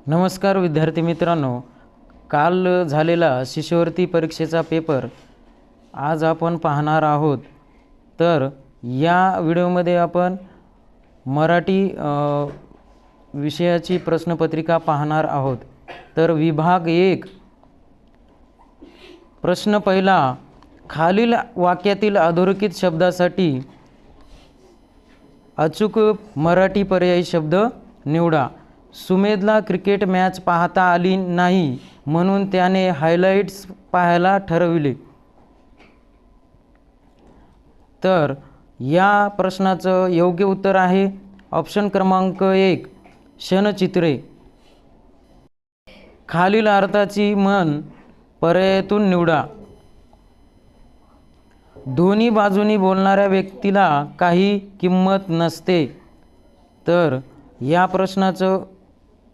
नमस्कार विद्यार्थी मित्रांनो, काल झालेला शिष्यवृत्ती परीक्षेचा पेपर आज आपण पाहणार आहोत। तर या व्हिडिओमध्ये आपण मराठी विषयाची प्रश्नपत्रिका पाहणार आहोत। तर विभाग 1 प्रश्न पहिला, खालील वाक्यातील अधोरेखित शब्दासाठी अचूक मराठी पर्यायी शब्द निवडा। सुमेधला क्रिकेट मॅच पाहता आली नाही म्हणून त्याने हायलाइट्स पाहायला ठरविले। तर या प्रश्नाचं योग्य उत्तर आहे ऑप्शन क्रमांक 1 क्षणचित्रे। खालील अर्थाची म्हण पर्यायातून निवडा। दोन्ही बाजूनी बोलणाऱ्या व्यक्तीला काही किंमत नसते। तर या प्रश्नाचं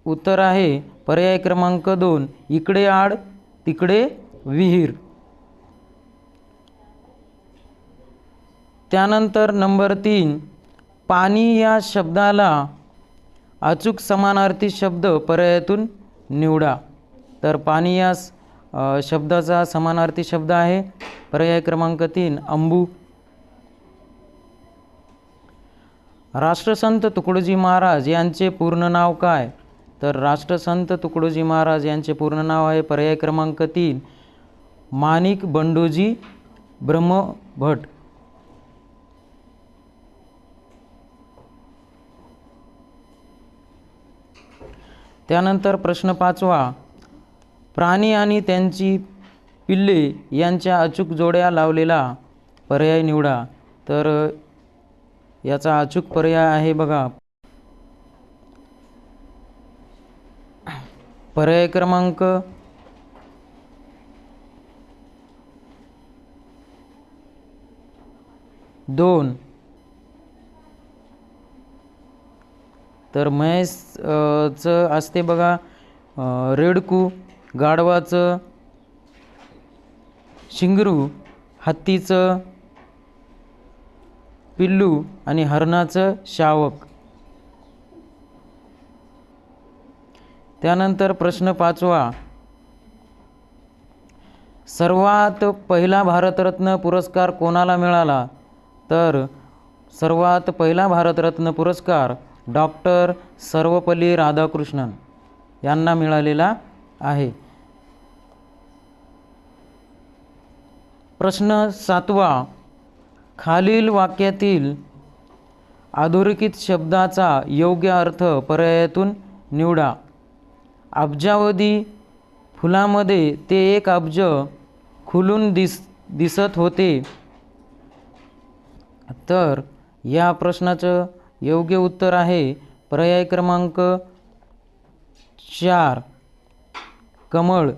उत्तर आहे पर्याय क्रमांक 2 इकडे आड तिकडे विहीर। त्यानंतर नंबर 3 पाणी या शब्दाला अचूक समानार्थी शब्द पर्यायातून निवडा। तर पाणी या शब्दाचा समानार्थी शब्द आहे पर्याय क्रमांक 3 अंबू। राष्ट्रसंत तुकडोजी महाराज यांचे पूर्ण नाव काय? तर राष्ट्रसंत तुकडोजी महाराज यांचे पूर्ण नाव आहे पर्याय क्रमांक 3 माणिक बंडोजी ब्रह्मभट। त्यानंतर प्रश्न 5वा, प्राणी आणि त्यांची पिल्ले यांच्या अचूक जोड्या लावलेला पर्याय निवडा। तर याचा अचूक पर्याय आहे बघा पर्याय क्रमांक 2 तर म्हैसचं असते बघा रेडकू, गाढवाचं शिंगरू, हत्तीचं पिल्लू आणि हरणाचं शावक। त्यानंतर प्रश्न 5वा, सर्वात पहिला भारतरत्न पुरस्कार कोणाला मिळाला? तर सर्वात पहिला भारतरत्न पुरस्कार डॉक्टर सर्वपल्ली राधाकृष्णन यांना मिळालेला आहे। प्रश्न 7वा, खालील वाक्यातील अधोरेखित शब्दाचा योग्य अर्थ पर्यायातून निवडा। अब्जावधी फुलामध्ये ते एक अब्ज खुलून दिसत होते। तर या प्रश्नाचं योग्य उत्तर आहे पर्याय क्रमांक 4 कमळ।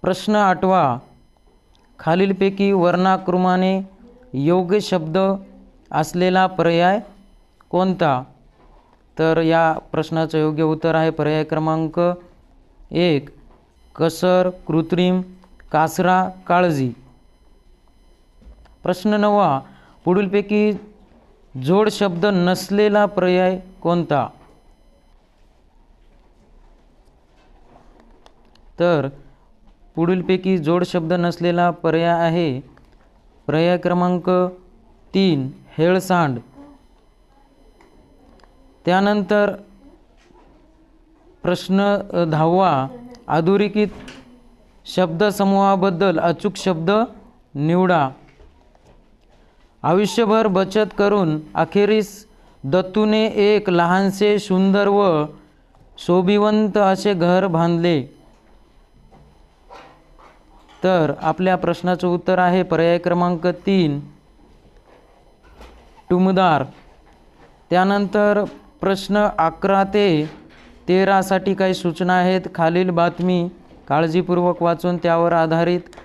प्रश्न 8वा, खालीलपैकी वर्णाक्रमाने योग्य शब्द असलेला पर्याय कोणता? तर या प्रश्नाचं योग्य उत्तर आहे पर्याय क्रमांक 1 कसर, कृत्रिम, कासरा, काळजी। प्रश्न 9वा, पुढीलपैकी जोड शब्द नसलेला पर्याय कोणता? तर पुढीलपैकी जोड शब्द नसलेला पर्याय आहे पर्याय क्रमांक 3 हेळसांड। त्यानंतर प्रश्न 10वा, अधोरेखित शब्दसमूहाबद्दल अचूक शब्द निवडा। आयुष्यभर बचत करून अखेरीस दत्तूने एक लहानसे सुंदर व शोभिवंत असे घर बांधले। तर आपल्या प्रश्नाचं उत्तर आहे पर्याय क्रमांक 3 टुमदार। त्यानंतर प्रश्न 11 ते 13 साठी काही सूचना आहेत। खालील बातमी काळजीपूर्वक वाचून त्यावर आधारित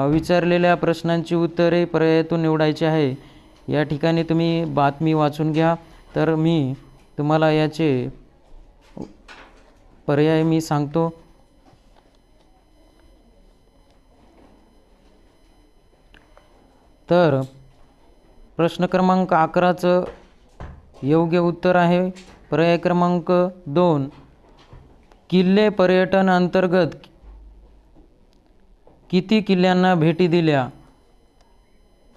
विचारलेल्या प्रश्नांची उत्तरे पर्यायातून निवडायची आहे। या ठिकाणी तुम्ही बातमी वाचून घ्या। तर मी तुम्हाला याचे पर्याय सांगतो। तर प्रश्न क्रमांक 11चं योग्य उत्तर आहे पर्याय क्रमांक 2 किल्ले पर्यटन अंतर्गत किती किल्ल्यांना भेटी दिल्या?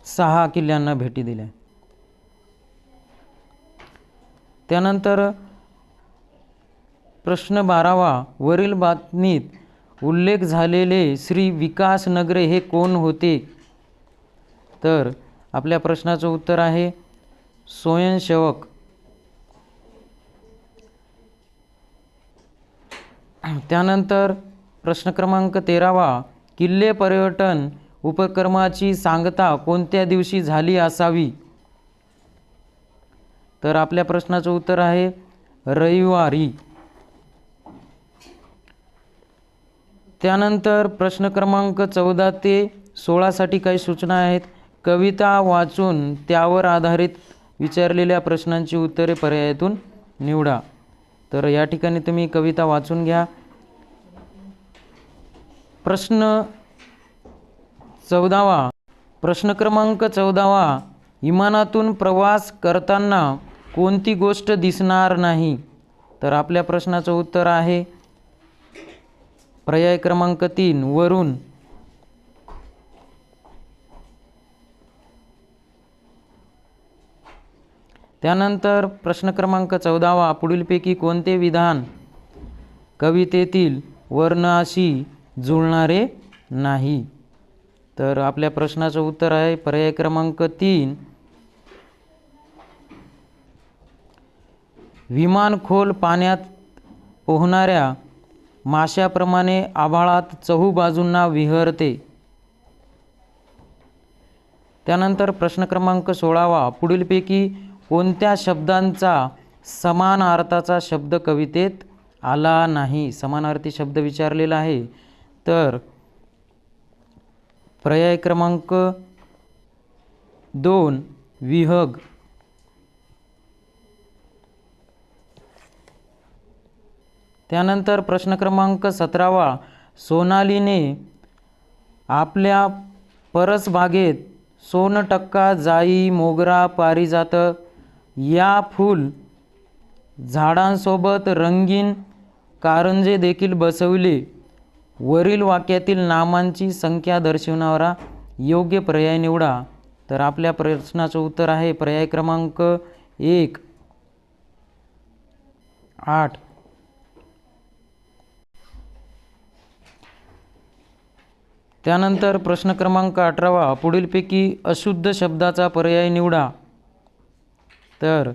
6 किल्ल्यांना भेटी दिल्या. त्यानंतर प्रश्न 12वा वरील बातमीत उल्लेख झालेले श्री विकास नगरे हे कोण होते? तर आपल्या प्रश्नाचं उत्तर आहे स्वयंसेवक. त्यानंतर प्रश्न क्रमांक 13वा किल्ले पर्यटन उपक्रमाची सांगता कोणत्या दिवशी झाली असावी? तर आपल्या प्रश्नाचं उत्तर आहे रविवारी. त्यानंतर प्रश्न क्रमांक 14 ते 16 साठी काही सूचना आहेत. कविता वाचून त्यावर आधारित विचारलेल्या प्रश्नांची उत्तरे पर्यायातून निवडा. तर या ठिकाणी तुम्ही कविता वाचून घ्या. प्रश्न 14वा प्रश्न क्रमांक 14वा विमानातून प्रवास करताना कोणती गोष्ट दिसणार नाही? तर आपल्या प्रश्नाचं उत्तर आहे पर्याय क्रमांक 3 वरून. त्यानंतर प्रश्न क्रमांक 14वा पुढीलपैकी कोणते विधान कवितेतील वर्णाशी जुळणारे नाही? तर आपल्या प्रश्नाचं उत्तर आहे पर्याय क्रमांक 3 विमान खोल पाण्यात पोहणाऱ्या माशाप्रमाणे आभाळात चहूबाजूंना विहरते. त्यानंतर प्रश्न क्रमांक 16वा पुढीलपैकी कोणत्या शब्दांचा समान अर्थाचा शब्द कवितेत आला नाही? समानार्थी शब्द विचारलेला आहे. तर पर्याय क्रमांक 2 विहग. त्यानंतर प्रश्न क्रमांक 17वा सोनालीने आपल्या परसबागेत सोनटक्का, जाई, मोगरा, पारिजात या फूल झाडांसोबत रंगीन कारंजे देखील बसवले. वरील वाक्यातील नामांची संख्या दर्शविणारा योग्य पर्याय निवडा. तर आपल्या प्रश्नाचं उत्तर आहे पर्याय क्रमांक 1 8. त्यानंतर प्रश्न क्रमांक 18वा पुढीलपैकी अशुद्ध शब्दाचा पर्याय निवडा. तर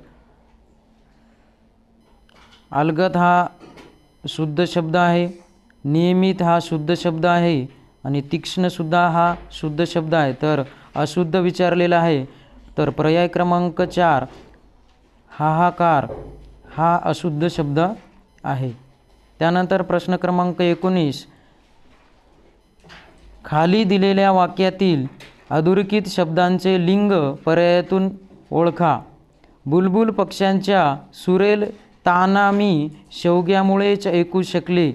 अलगद हा शुद्ध शब्द आहे, नियमित हा शुद्ध शब्द आहे आणि तीक्ष्णसुद्धा हा शुद्ध शब्द आहे. तर अशुद्ध विचारलेला आहे. तर पर्याय क्रमांक 4 हाहाकार हा अशुद्ध शब्द आहे. त्यानंतर प्रश्न क्रमांक 19 खाली दिलेल्या वाक्यातील अधोरेखित शब्दांचे लिंग पर्यायातून ओळखा. बुलबुल पक्ष्यांच्या सुरेल ताना मी शेवग्यामुळेच ऐकू शकले.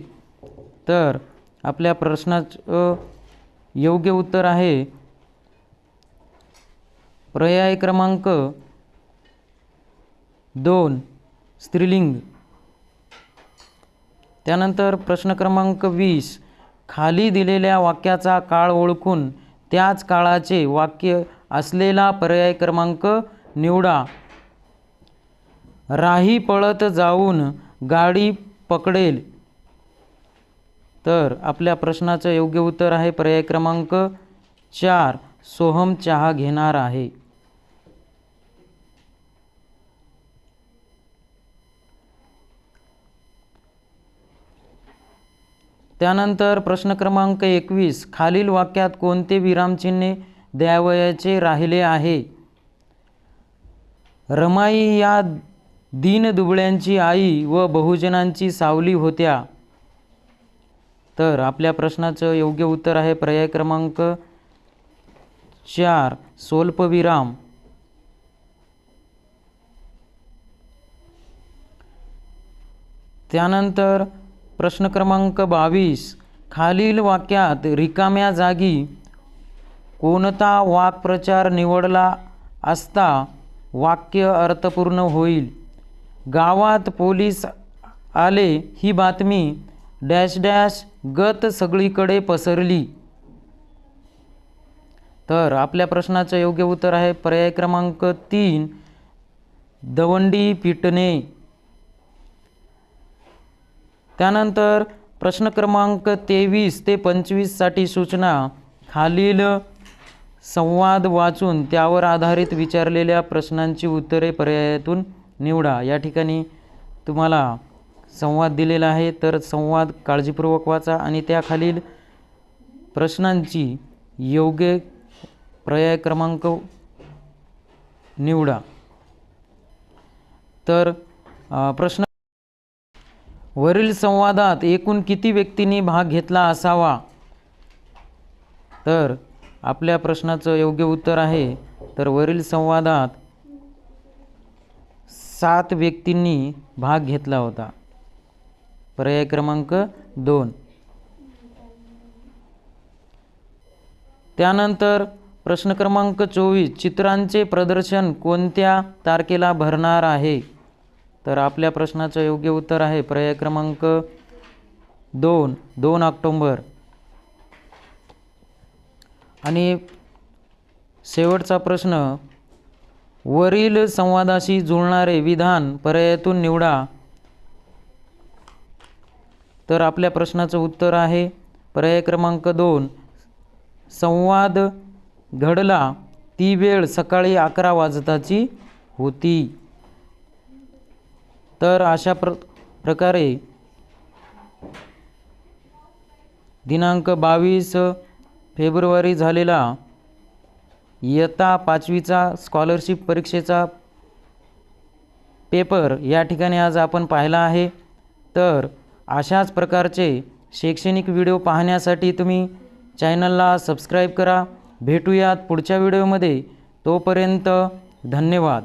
तर आपल्या प्रश्नाचं योग्य उत्तर आहे पर्याय क्रमांक 2 स्त्रीलिंग. त्यानंतर प्रश्न क्रमांक 20 खाली दिलेल्या वाक्याचा काळ ओळखून त्याच काळाचे वाक्य असलेला पर्याय क्रमांक निवडा. राही पळत जाऊन गाडी पकडेल. तर आपल्या प्रश्नाचं योग्य उत्तर आहे पर्याय क्रमांक 4 सोहम चहा घेणार आहे. त्यानंतर प्रश्न क्रमांक 21 खालील वाक्यात कोणते विरामचिन्हे द्यावयाचे राहिले आहे? रमाई या दीनदुबळ्यांची आई व बहुजनांची सावली होत्या. तर आपल्या प्रश्नाचं योग्य उत्तर आहे पर्याय क्रमांक 4 स्वल्पविराम. त्यानंतर प्रश्न क्रमांक 22 खालील वाक्यात रिकाम्या जागी कोणता वाक्प्रचार निवडला असता वाक्य अर्थपूर्ण होईल? गावात पोलीस आले ही बातमी डॅश डॅश गत सगळीकडे पसरली. तर आपल्या प्रश्नाचं योग्य उत्तर आहे पर्याय क्रमांक 3 दवंडी पिटणे. त्यानंतर प्रश्न क्रमांक 23 ते 25 साठी सूचना. खालील संवाद वाचून त्यावर आधारित विचारलेल्या प्रश्नांची उत्तरे पर्यायातून निवडा. या ठिकाणी तुम्हाला संवाद दिलेला आहे, तर संवाद काळजीपूर्वक वाचा आणि त्याखालील प्रश्नांची योग्य पर्याय क्रमांक निवडा. तर प्रश्न, वरील संवादात एकूण किती व्यक्तींनी भाग घेतला असावा? तर आपल्या प्रश्नाचं योग्य उत्तर आहे तर वरील संवादात 7 व्यक्तींनी भाग घेतला होता. पर्याय क्रमांक 2. त्यानंतर प्रश्न क्रमांक 24 चित्रांचे प्रदर्शन कोणत्या तारखेला भरणार आहे? तर आपल्या प्रश्नाचं योग्य उत्तर आहे पर्याय क्रमांक 2 ऑक्टोबर. आणि शेवटचा प्रश्न, वरील संवादाशी जुळणारे विधान पर्यायातून निवडा. तर आपल्या प्रश्नाचं उत्तर आहे पर्याय क्रमांक 2 संवाद घडला ती वेळ सकाळी 11 वाजताची होती. तर अशा प्रकारे दिनांक 22 फेब्रुवारी झालेला इयत्ता 5वीचा स्कॉलरशिप परीक्षेचा पेपर या ठिकाणी आज आपण पाहिला आहे. तर अशाच प्रकारचे शैक्षणिक व्हिडिओ पाहण्यासाठी तुम्ही चॅनलला सबस्क्राईब करा. भेटूयात पुढच्या व्हिडिओमध्ये. तोपर्यंत धन्यवाद.